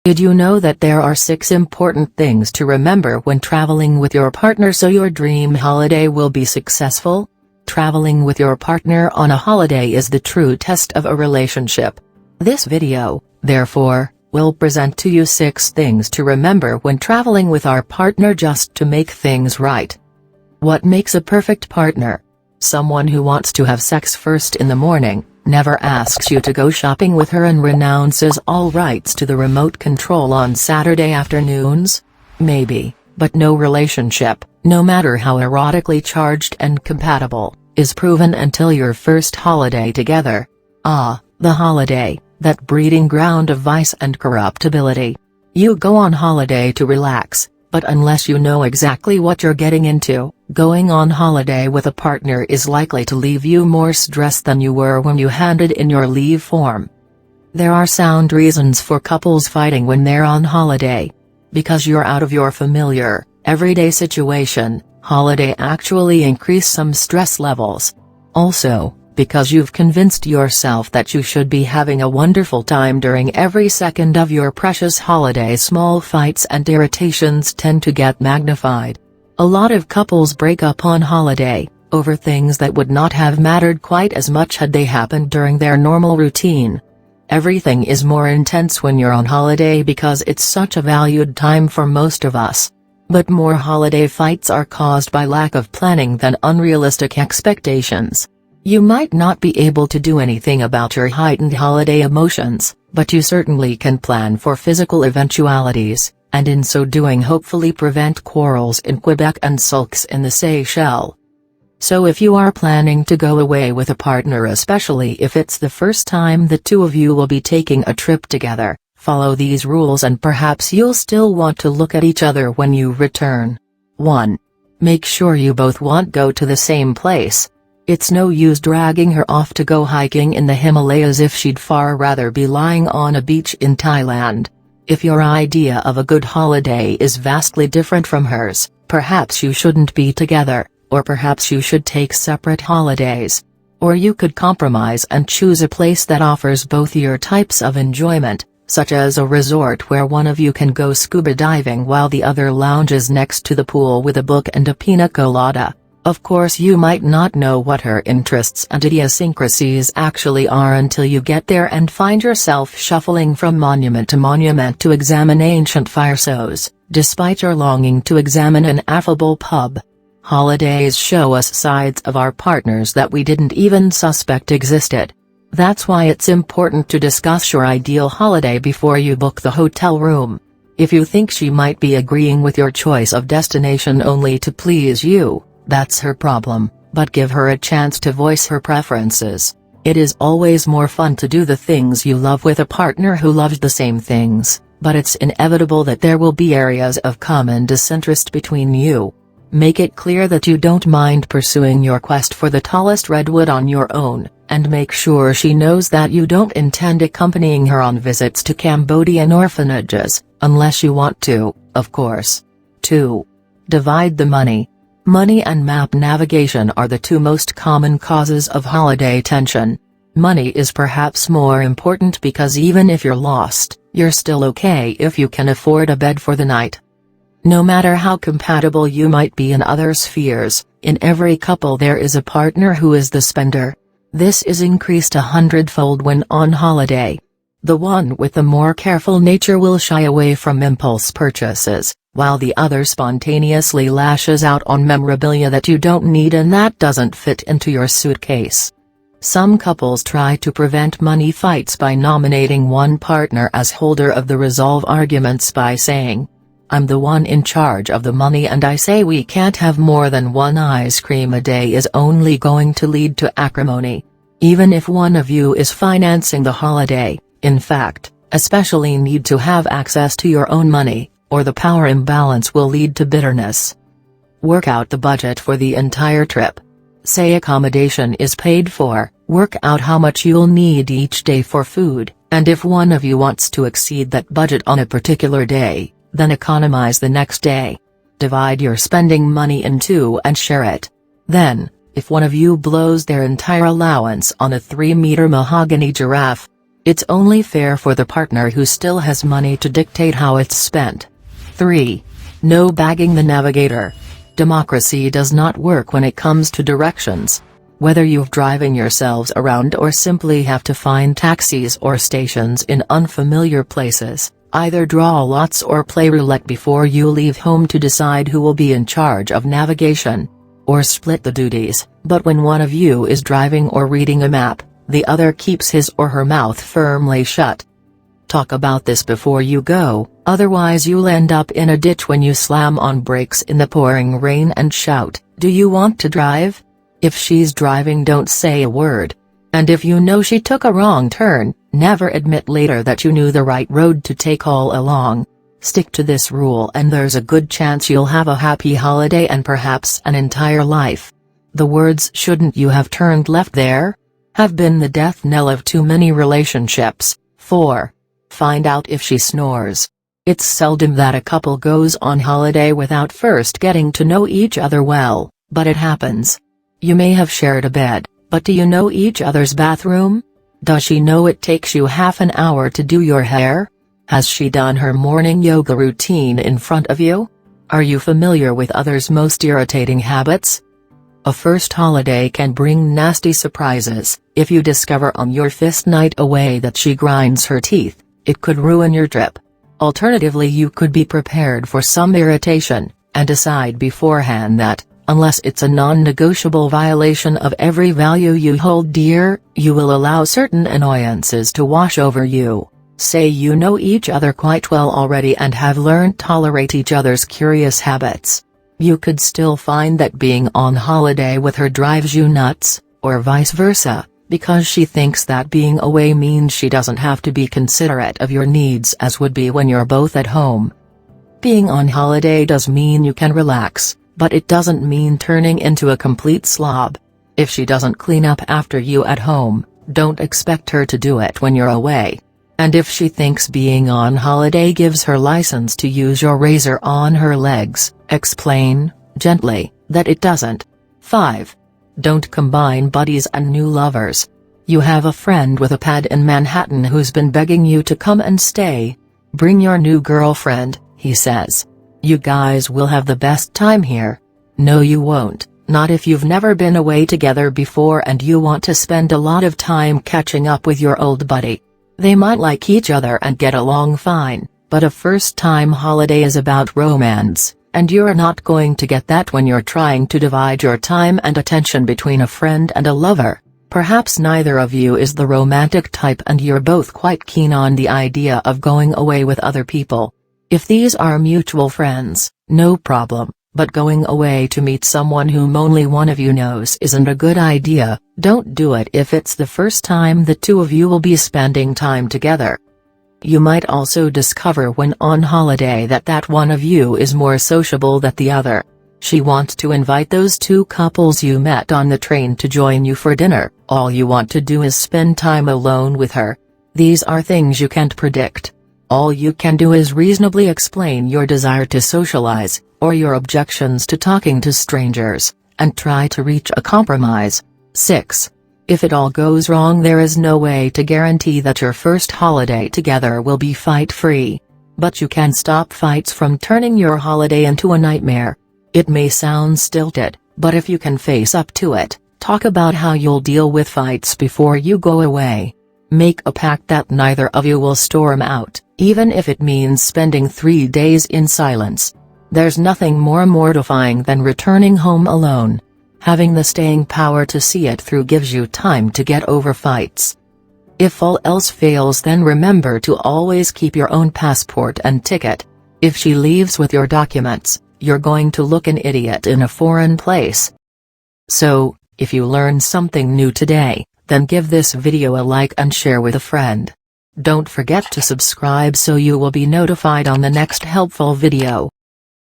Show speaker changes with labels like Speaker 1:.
Speaker 1: Did you know that there are 6 important things to remember when traveling with your partner so your dream holiday will be successful? Traveling with your partner on a holiday is the true test of a relationship. This video, therefore, will present to you 6 things to remember when traveling with our partner just to make things right. What makes a perfect partner? Someone who wants to have sex first in the morning, never asks you to go shopping with her and renounces all rights to the remote control on Saturday afternoons? Maybe, but no relationship, no matter how erotically charged and compatible, is proven until your first holiday together. Ah, the holiday, that breeding ground of vice and corruptibility. You go on holiday to relax, but unless you know exactly what you're getting into, going on holiday with a partner is likely to leave you more stressed than you were when you handed in your leave form. There are sound reasons for couples fighting when they're on holiday. Because you're out of your familiar, everyday situation, holiday actually increase some stress levels. Also, because you've convinced yourself that you should be having a wonderful time during every second of your precious holiday, small fights and irritations tend to get magnified. A lot of couples break up on holiday, over things that would not have mattered quite as much had they happened during their normal routine. Everything is more intense when you're on holiday because it's such a valued time for most of us. But more holiday fights are caused by lack of planning than unrealistic expectations. You might not be able to do anything about your heightened holiday emotions, but you certainly can plan for physical eventualities, and in so doing hopefully prevent quarrels in Quebec and sulks in the Seychelles. So if you are planning to go away with a partner, especially if it's the first time the two of you will be taking a trip together, follow these rules and perhaps you'll still want to look at each other when you return. 1. Make sure you both want go to the same place. It's no use dragging her off to go hiking in the Himalayas if she'd far rather be lying on a beach in Thailand. If your idea of a good holiday is vastly different from hers, perhaps you shouldn't be together, or perhaps you should take separate holidays. Or you could compromise and choose a place that offers both your types of enjoyment, such as a resort where one of you can go scuba diving while the other lounges next to the pool with a book and a pina colada. Of course, you might not know what her interests and idiosyncrasies actually are until you get there and find yourself shuffling from monument to monument to examine ancient fire shows, despite your longing to examine an affable pub. Holidays show us sides of our partners that we didn't even suspect existed. That's why it's important to discuss your ideal holiday before you book the hotel room. If you think she might be agreeing with your choice of destination only to please you, that's her problem, but give her a chance to voice her preferences. It is always more fun to do the things you love with a partner who loves the same things, but it's inevitable that there will be areas of common disinterest between you. Make it clear that you don't mind pursuing your quest for the tallest redwood on your own, and make sure she knows that you don't intend accompanying her on visits to Cambodian orphanages, unless you want to, of course. 2. Divide the money. Money and map navigation are the 2 most common causes of holiday tension. Money is perhaps more important because even if you're lost, you're still okay if you can afford a bed for the night. No matter how compatible you might be in other spheres, in every couple there is a partner who is the spender. This is increased 100-fold when on holiday. The one with the more careful nature will shy away from impulse purchases, while the other spontaneously lashes out on memorabilia that you don't need and that doesn't fit into your suitcase. Some couples try to prevent money fights by nominating one partner as holder of the resolve arguments by saying, "I'm the one in charge of the money and I say we can't have more than one ice cream a day" is only going to lead to acrimony. Even if one of you is financing the holiday, in fact, especially need to have access to your own money, or the power imbalance will lead to bitterness. Work out the budget for the entire trip. Say accommodation is paid for, work out how much you'll need each day for food, and if one of you wants to exceed that budget on a particular day, then economize the next day. Divide your spending money in 2 and share it. Then, if one of you blows their entire allowance on a 3-meter mahogany giraffe, It's only fair for the partner who still has money to dictate how it's spent. 3. No bagging the navigator. Democracy does not work when it comes to directions. Whether you've driving yourselves around or simply have to find taxis or stations in unfamiliar places, either draw lots or play roulette before you leave home to decide who will be in charge of navigation. Or split the duties, but when one of you is driving or reading a map, the other keeps his or her mouth firmly shut. Talk about this before you go, otherwise you'll end up in a ditch when you slam on brakes in the pouring rain and shout, "Do you want to drive?" If she's driving, don't say a word. And if you know she took a wrong turn, never admit later that you knew the right road to take all along. Stick to this rule and there's a good chance you'll have a happy holiday and perhaps an entire life. The words "shouldn't you have turned left there?" have been the death knell of too many relationships. 4. Find out if she snores. It's seldom that a couple goes on holiday without first getting to know each other well, but it happens. You may have shared a bed, but do you know each other's bathroom? Does she know it takes you half an hour to do your hair? Has she done her morning yoga routine in front of you? Are you familiar with others' most irritating habits? A first holiday can bring nasty surprises. If you discover on your first night away that she grinds her teeth, it could ruin your trip. Alternatively, you could be prepared for some irritation, and decide beforehand that, unless it's a non-negotiable violation of every value you hold dear, you will allow certain annoyances to wash over you. Say you know each other quite well already and have learned to tolerate each other's curious habits. You could still find that being on holiday with her drives you nuts, or vice versa, because she thinks that being away means she doesn't have to be considerate of your needs as would be when you're both at home. Being on holiday does mean you can relax, but it doesn't mean turning into a complete slob. If she doesn't clean up after you at home, don't expect her to do it when you're away. And if she thinks being on holiday gives her license to use your razor on her legs, explain, gently, that it doesn't. 5. Don't combine buddies and new lovers. You have a friend with a pad in Manhattan who's been begging you to come and stay. Bring your new girlfriend, he says. You guys will have the best time here. No, you won't, not if you've never been away together before and you want to spend a lot of time catching up with your old buddy. They might like each other and get along fine, but a first-time holiday is about romance, and you're not going to get that when you're trying to divide your time and attention between a friend and a lover. Perhaps neither of you is the romantic type and you're both quite keen on the idea of going away with other people. If these are mutual friends, no problem, but going away to meet someone whom only one of you knows isn't a good idea. Don't do it if it's the first time the two of you will be spending time together. You might also discover when on holiday that one of you is more sociable than the other. She wants to invite those two couples you met on the train to join you for dinner. All you want to do is spend time alone with her. These are things you can't predict. All you can do is reasonably explain your desire to socialize, or your objections to talking to strangers, and try to reach a compromise. 6. If it all goes wrong, there is no way to guarantee that your first holiday together will be fight-free. But you can stop fights from turning your holiday into a nightmare. It may sound stilted, but if you can face up to it, talk about how you'll deal with fights before you go away. Make a pact that neither of you will storm out, even if it means spending 3 days in silence. There's nothing more mortifying than returning home alone. Having the staying power to see it through gives you time to get over fights. If all else fails, then remember to always keep your own passport and ticket. If she leaves with your documents, you're going to look an idiot in a foreign place. So, if you learned something new today, then give this video a like and share with a friend. Don't forget to subscribe so you will be notified on the next helpful video.